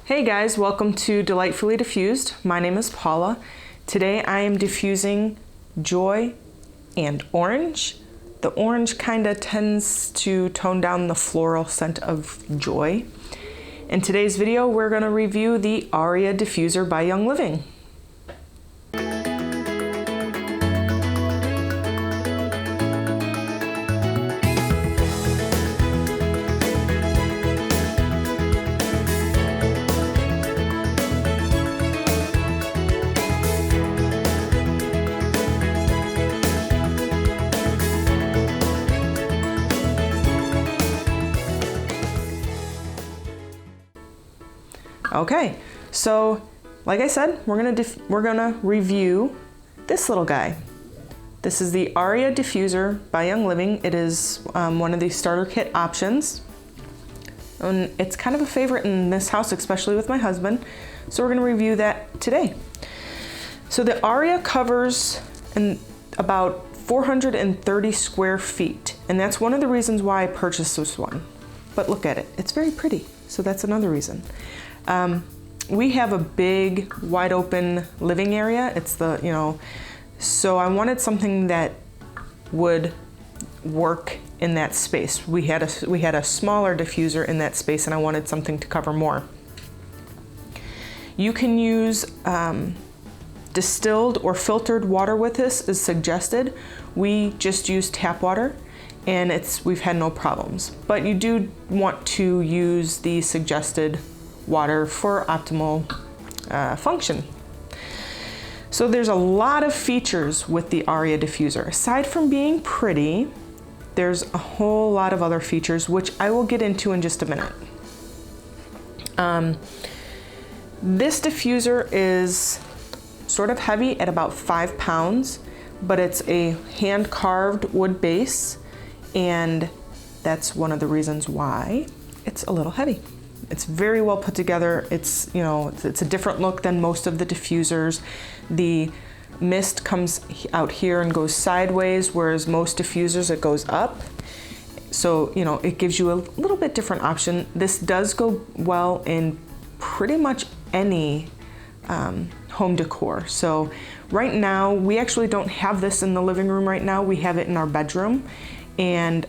Hey guys, welcome to Delightfully Diffused. My name is Paula. Today I am diffusing Joy and Orange. The orange kind of tends to tone down the floral scent of Joy. In today's video, we're going to review the Aria Diffuser by Young Living. Okay, so like I said, we're gonna review this little guy. This is the Aria Diffuser by Young Living. It is one of the starter kit options. And it's kind of a favorite in this house, especially with my husband. So we're gonna review that today. So the Aria covers about 430 square feet. And that's one of the reasons why I purchased this one. But look at it, it's very pretty. So that's another reason. We have a big, wide open living area. It's so I wanted something that would work in that space. We had a smaller diffuser in that space, and I wanted something to cover more. You can use distilled or filtered water with this is suggested. We just use tap water, and we've had no problems. But you do want to use the suggested water for optimal function. So there's a lot of features with the Aria Diffuser. Aside from being pretty, there's a whole lot of other features, which I will get into in just a minute. This diffuser is sort of heavy at about 5 pounds, but it's a hand-carved wood base, and that's one of the reasons why it's a little heavy. It's very well put together. It's a different look than most of the diffusers. The mist comes out here and goes sideways, whereas most diffusers it goes up. So, it gives you a little bit different option. This does go well in pretty much any home decor. So right now, we actually don't have this in the living room right now. We have it in our bedroom, and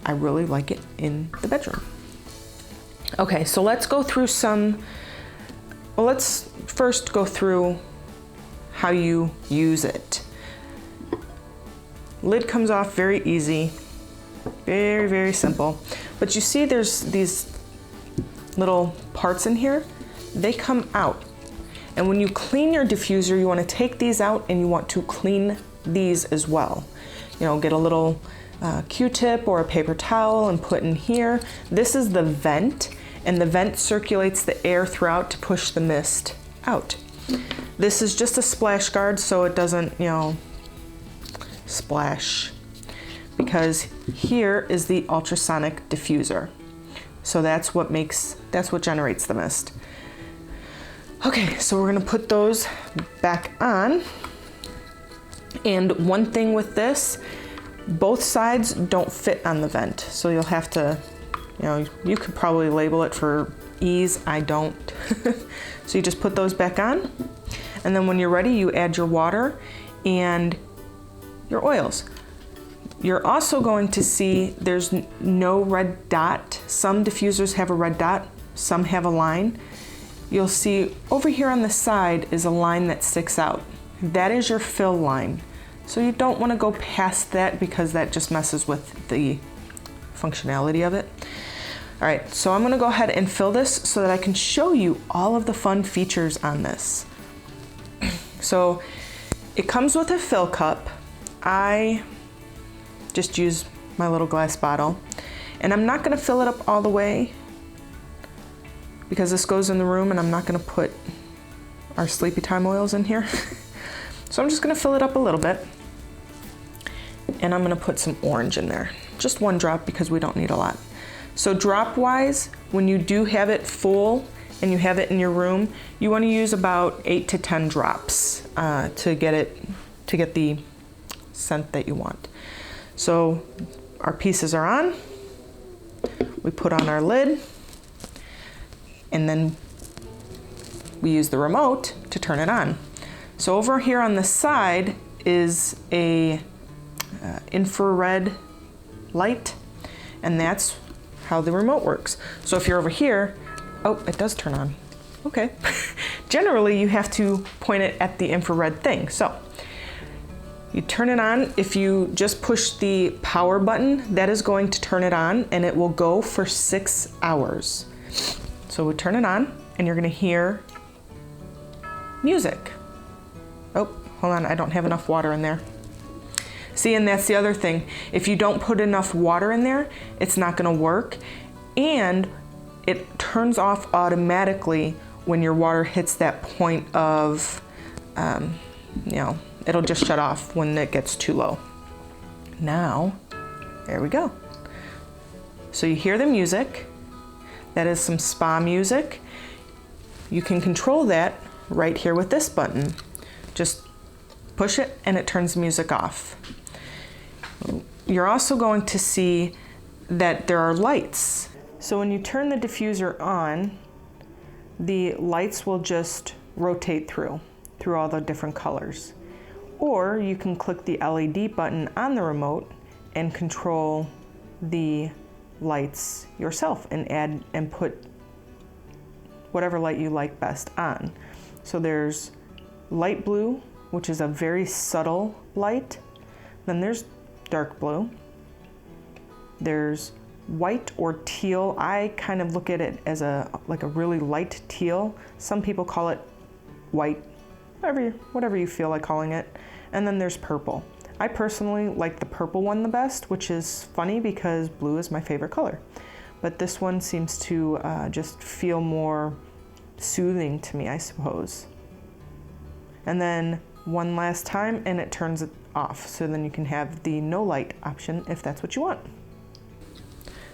I really like it in the bedroom. Okay, so let's go through let's first go through how you use it. Lid comes off very easy, very, very simple. But you see there's these little parts in here, they come out. And when you clean your diffuser, you want to take these out and you want to clean these as well. Get a little Q-tip or a paper towel and put in here. This is the vent, and the vent circulates the air throughout to push the mist out. This is just a splash guard so it doesn't, splash, because here is the ultrasonic diffuser. So that's what generates the mist. Okay, so we're gonna put those back on. And one thing with this, both sides don't fit on the vent. So you'll have to, you could probably label it for ease. I don't. So you just put those back on. And then when you're ready, you add your water and your oils. You're also going to see there's no red dot. Some diffusers have a red dot, some have a line. You'll see over here on the side is a line that sticks out. That is your fill line. So you don't want to go past that because that just messes with the functionality of it. All right, so I'm going to go ahead and fill this so that I can show you all of the fun features on this. So it comes with a fill cup. I just use my little glass bottle, and I'm not going to fill it up all the way because this goes in the room, and I'm not going to put our sleepy time oils in here. So I'm just going to fill it up a little bit, and I'm going to put some orange in there. Just 1 drop because we don't need a lot. So drop wise, when you do have it full and you have it in your room, you want to use about 8 to 10 drops to get the scent that you want. So our pieces are on. We put on our lid, and then we use the remote to turn it on. So over here on the side is a infrared light, and that's how the remote works. So if you're over here, oh, it does turn on. Okay. Generally, you have to point it at the infrared thing. So you turn it on. If you just push the power button, that is going to turn it on, and it will go for 6 hours. So we turn it on, and you're gonna hear music. Oh, hold on, I don't have enough water in there. See, and that's the other thing. If you don't put enough water in there, it's not gonna work, and it turns off automatically when your water hits that point of, it'll just shut off when it gets too low. Now, there we go. So you hear the music. That is some spa music. You can control that right here with this button. Just push it and it turns the music off. You're also going to see that there are lights. So when you turn the diffuser on, the lights will just rotate through all the different colors. Or you can click the LED button on the remote and control the lights yourself and add and put whatever light you like best on. So there's light blue, which is a very subtle light. Then there's dark blue. There's white or teal. I kind of look at it as like a really light teal. Some people call it white, whatever you feel like calling it. And then there's purple. I personally like the purple one the best, which is funny because blue is my favorite color. But this one seems to just feel more soothing to me, I suppose. And then one last time and it turns it off. So then you can have the no light option if that's what you want.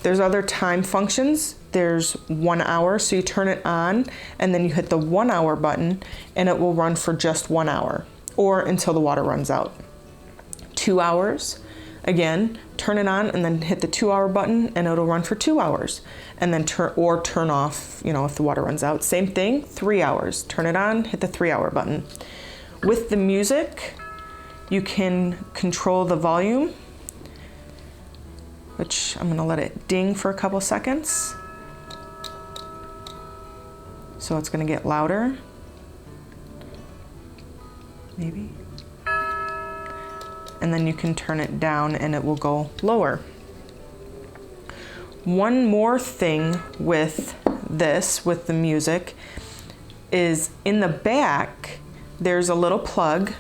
There's other time functions. There's 1 hour, so you turn it on and then you hit the 1 hour button and it will run for just 1 hour or until the water runs out. 2 hours, again, turn it on and then hit the 2 hour button and it'll run for 2 hours. And then turn off, if the water runs out. Same thing, 3 hours. Turn it on, hit the 3 hour button. With the music, you can control the volume, which I'm gonna let it ding for a couple seconds. So it's gonna get louder, maybe. And then you can turn it down and it will go lower. One more thing with this, with the music, is in the back, there's a little plug,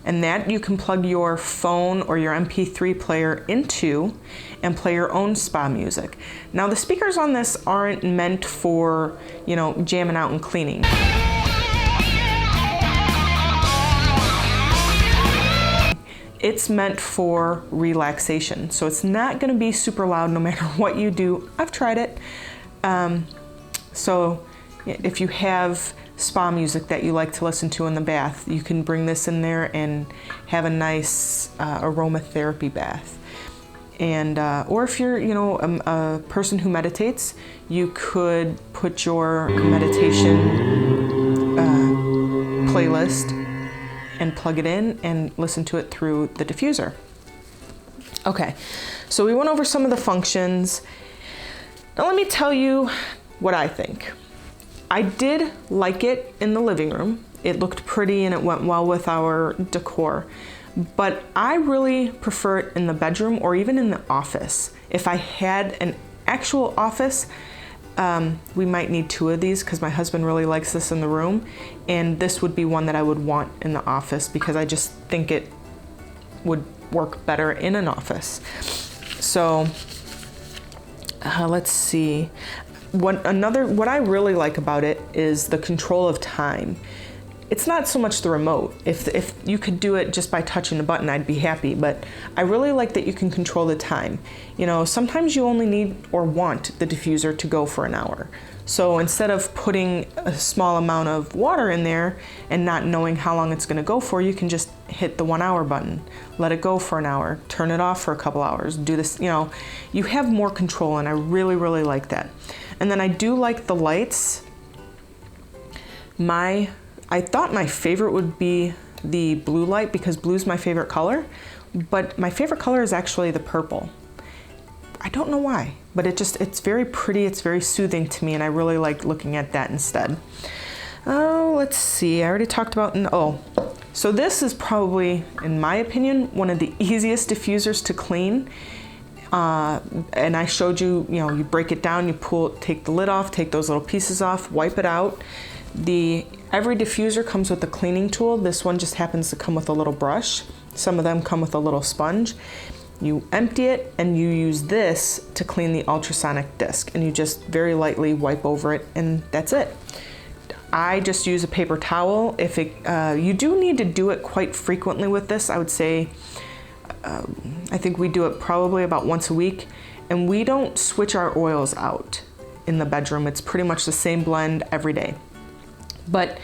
and that you can plug your phone or your MP3 player into and play your own spa music. Now the speakers on this aren't meant for, jamming out and cleaning. It's meant for relaxation. So it's not gonna be super loud no matter what you do. I've tried it. So if you have spa music that you like to listen to in the bath, you can bring this in there and have a nice aromatherapy bath. And or if you're a person who meditates, you could put your meditation playlist and plug it in and listen to it through the diffuser. Okay, so we went over some of the functions. Now let me tell you what I think. I did like it in the living room. It looked pretty and it went well with our decor, but I really prefer it in the bedroom or even in the office. If I had an actual office, we might need 2 of these because my husband really likes this in the room, and this would be one that I would want in the office because I just think it would work better in an office. So let's see. What I really like about it is the control of time. It's not so much the remote. If you could do it just by touching the button, I'd be happy, but I really like that you can control the time. Sometimes you only need or want the diffuser to go for an hour. So instead of putting a small amount of water in there and not knowing how long it's gonna go for, you can just hit the 1 hour button, let it go for an hour, turn it off for a couple hours, do this, you have more control, and I really, really like that. And then I do like the lights I thought my favorite would be the blue light because blue's my favorite color, but my favorite color is actually the purple. I don't know why, but it's very pretty, it's very soothing to me, and I really like looking at that instead. Oh, let's see, I already talked about, so this is probably, in my opinion, one of the easiest diffusers to clean. And I showed you, you break it down, you take the lid off, take those little pieces off, wipe it out. Every diffuser comes with a cleaning tool. This one just happens to come with a little brush. Some of them come with a little sponge. You empty it and you use this to clean the ultrasonic disc, and you just very lightly wipe over it, and that's it. I just use a paper towel. You do need to do it quite frequently with this. I would say, I think we do it probably about once a week, and we don't switch our oils out in the bedroom. It's pretty much the same blend every day. But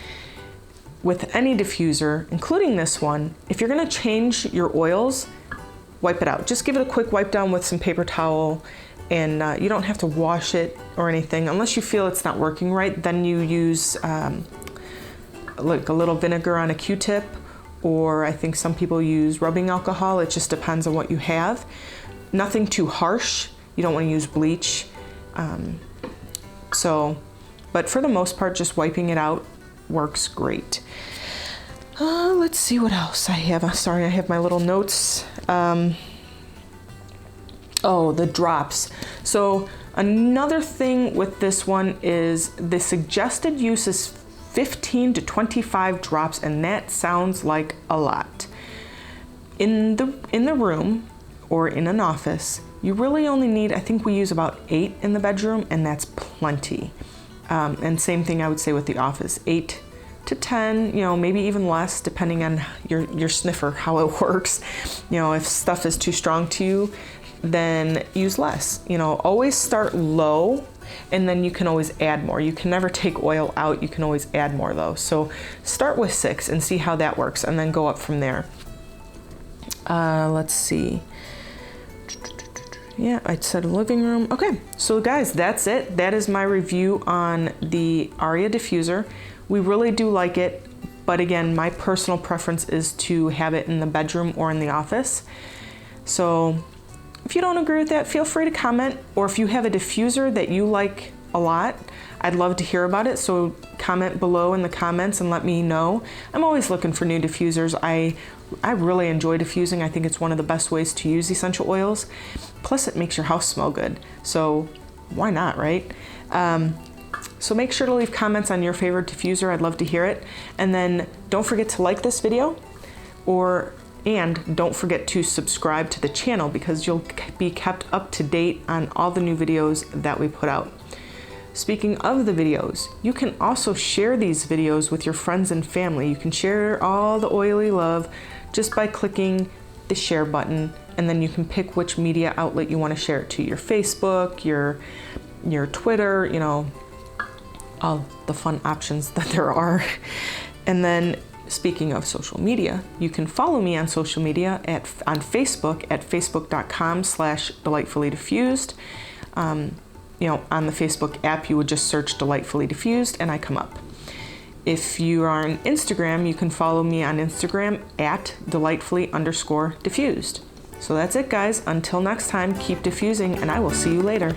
with any diffuser, including this one, if you're gonna change your oils, wipe it out. Just give it a quick wipe down with some paper towel, and you don't have to wash it or anything. Unless you feel it's not working right, then you use like a little vinegar on a Q-tip, or I think some people use rubbing alcohol. It just depends on what you have. Nothing too harsh. You don't want to use bleach. But for the most part, just wiping it out works great. Let's see what else I have. Sorry, I have my little notes. The drops. So another thing with this one is the suggested use is 15 to 25 drops, and that sounds like a lot. In the room or in an office, you really only need, I think we use about 8 in the bedroom, and that's plenty. And same thing I would say with the office, 8 to 10, maybe even less, depending on your sniffer, how it works. If stuff is too strong to you, then use less. Always start low, and then you can always add more. You can never take oil out, you can always add more though. So start with 6 and see how that works, and then go up from there. Let's see. Yeah, I said living room. Okay, so guys, that's it. That is my review on the Aria Diffuser. We really do like it, but again, my personal preference is to have it in the bedroom or in the office. So if you don't agree with that, feel free to comment, or if you have a diffuser that you like a lot, I'd love to hear about it. So comment below in the comments and let me know. I'm always looking for new diffusers. I really enjoy diffusing. I think it's one of the best ways to use essential oils. Plus it makes your house smell good. So why not, right? So make sure to leave comments on your favorite diffuser. I'd love to hear it. And then don't forget to like this video, and don't forget to subscribe to the channel, because you'll be kept up to date on all the new videos that we put out. Speaking of the videos, you can also share these videos with your friends and family. You can share all the oily love just by clicking the share button, and then you can pick which media outlet you want to share it to, your Facebook, your Twitter, all the fun options that there are. And then speaking of social media, you can follow me on social media on Facebook at facebook.com/delightfully-diffused. On the Facebook app, you would just search Delightfully Diffused and I come up. If you are on Instagram, you can follow me on Instagram at delightfully_diffused. So that's it, guys. Until next time, keep diffusing, and I will see you later.